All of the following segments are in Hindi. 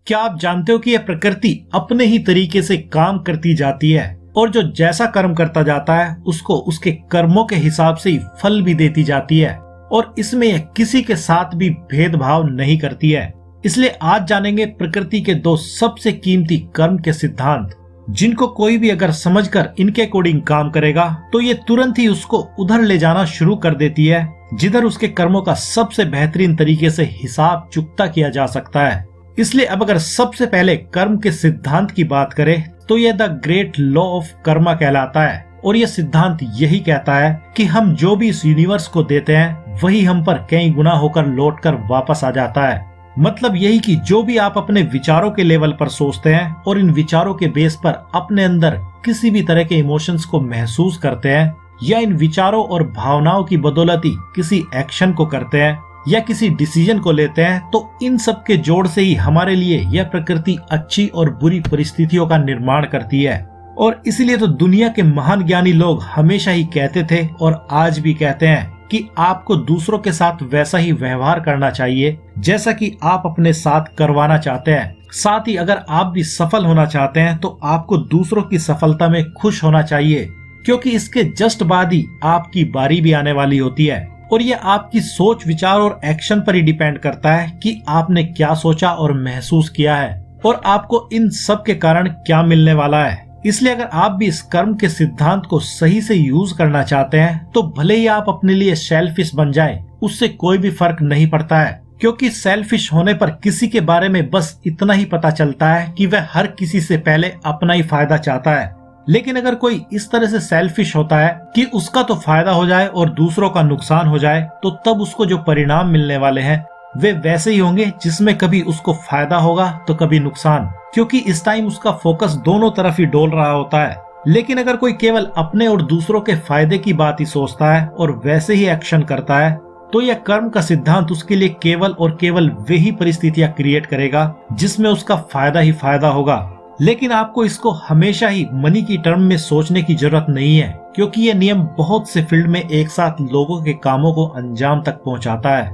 क्या आप जानते हो कि यह प्रकृति अपने ही तरीके से काम करती जाती है और जो जैसा कर्म करता जाता है उसको उसके कर्मों के हिसाब से ही फल भी देती जाती है और इसमें यह किसी के साथ भी भेदभाव नहीं करती है। इसलिए आज जानेंगे प्रकृति के दो सबसे कीमती कर्म के सिद्धांत, जिनको कोई भी अगर समझकर इनके अकॉर्डिंग काम करेगा तो ये तुरंत ही उसको उधर ले जाना शुरू कर देती है जिधर उसके कर्मों का सबसे बेहतरीन तरीके से हिसाब चुकता किया जा सकता है। इसलिए अब अगर सबसे पहले कर्म के सिद्धांत की बात करें तो यह the great law of Karma कहलाता है और यह सिद्धांत यही कहता है कि हम जो भी इस यूनिवर्स को देते हैं वही हम पर कई गुना होकर लौटकर वापस आ जाता है। मतलब यही कि जो भी आप अपने विचारों के लेवल पर सोचते हैं और इन विचारों के बेस पर अपने अंदर किसी भी तरह के इमोशंस को महसूस करते हैं या इन विचारों और भावनाओं की बदौलत ही किसी एक्शन को करते हैं या किसी डिसीजन को लेते हैं, तो इन सब के जोड़ से ही हमारे लिए यह प्रकृति अच्छी और बुरी परिस्थितियों का निर्माण करती है। और इसलिए तो दुनिया के महान ज्ञानी लोग हमेशा ही कहते थे और आज भी कहते हैं कि आपको दूसरों के साथ वैसा ही व्यवहार करना चाहिए जैसा कि आप अपने साथ करवाना चाहते हैं। साथ ही अगर आप भी सफल होना चाहते हैं तो आपको दूसरों की सफलता में खुश होना चाहिए, क्योंकि इसके जस्ट बाद ही आपकी बारी भी आने वाली होती है। और ये आपकी सोच, विचार और एक्शन पर ही डिपेंड करता है कि आपने क्या सोचा और महसूस किया है और आपको इन सब के कारण क्या मिलने वाला है। इसलिए अगर आप भी इस कर्म के सिद्धांत को सही से यूज करना चाहते हैं तो भले ही आप अपने लिए सेल्फिश बन जाए, उससे कोई भी फर्क नहीं पड़ता है, क्योंकि सेल्फिश होने पर किसी के बारे में बस इतना ही पता चलता है कि वह हर किसी से पहले अपना ही फायदा चाहता है। लेकिन अगर कोई इस तरह से सेल्फिश होता है कि उसका तो फायदा हो जाए और दूसरों का नुकसान हो जाए, तो तब उसको जो परिणाम मिलने वाले हैं वे वैसे ही होंगे जिसमें कभी उसको फायदा होगा तो कभी नुकसान, क्योंकि इस टाइम उसका फोकस दोनों तरफ ही डोल रहा होता है। लेकिन अगर कोई केवल अपने और दूसरों के फायदे की बात ही सोचता है और वैसे ही एक्शन करता है, तो यह कर्म का सिद्धांत उसके लिए केवल और केवल वही परिस्थितियां क्रिएट करेगा जिसमें उसका फायदा ही फायदा होगा। लेकिन आपको इसको हमेशा ही मनी की टर्म में सोचने की जरूरत नहीं है, क्योंकि ये नियम बहुत से फील्ड में एक साथ लोगों के कामों को अंजाम तक पहुंचाता है।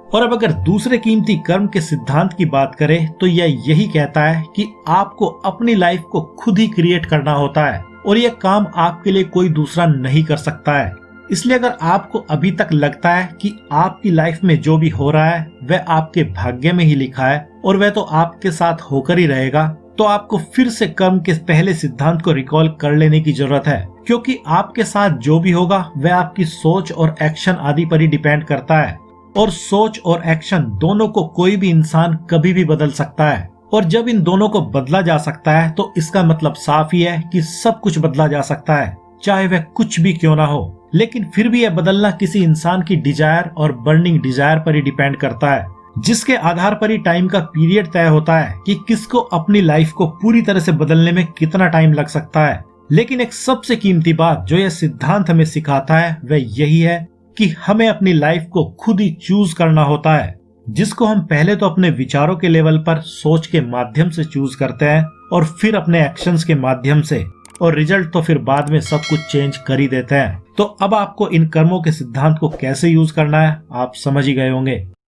और अब अगर दूसरे कीमती कर्म के सिद्धांत की बात करें तो यह यही कहता है कि आपको अपनी लाइफ को खुद ही क्रिएट करना होता है और यह काम आपके लिए कोई दूसरा नहीं कर सकता है। इसलिए अगर आपको अभी तक लगता है कि आपकी लाइफ में जो भी हो रहा है वह आपके भाग्य में ही लिखा है और वह तो आपके साथ होकर ही रहेगा, तो आपको फिर से कर्म के पहले सिद्धांत को रिकॉल कर लेने की जरूरत है, क्योंकि आपके साथ जो भी होगा वह आपकी सोच और एक्शन आदि पर ही डिपेंड करता है और सोच और एक्शन दोनों को कोई भी इंसान कभी भी बदल सकता है। और जब इन दोनों को बदला जा सकता है तो इसका मतलब साफ ही है कि सब कुछ बदला जा सकता है, चाहे वह कुछ भी क्यों ना हो। लेकिन फिर भी यह बदलना किसी इंसान की डिजायर और बर्निंग डिजायर पर ही डिपेंड करता है, जिसके आधार पर ही टाइम का पीरियड तय होता है कि किसको अपनी लाइफ को पूरी तरह से बदलने में कितना टाइम लग सकता है। लेकिन एक सबसे कीमती बात जो यह सिद्धांत हमें सिखाता है वह यही है कि हमें अपनी लाइफ को खुद ही चूज करना होता है, जिसको हम पहले तो अपने विचारों के लेवल पर सोच के माध्यम से चूज करते हैं और फिर अपने एक्शंस के माध्यम से, और रिजल्ट तो फिर बाद में सब कुछ चेंज कर ही देते हैं। तो अब आपको इन कर्मों के सिद्धांत को कैसे यूज करना है आप समझ ही गए होंगे।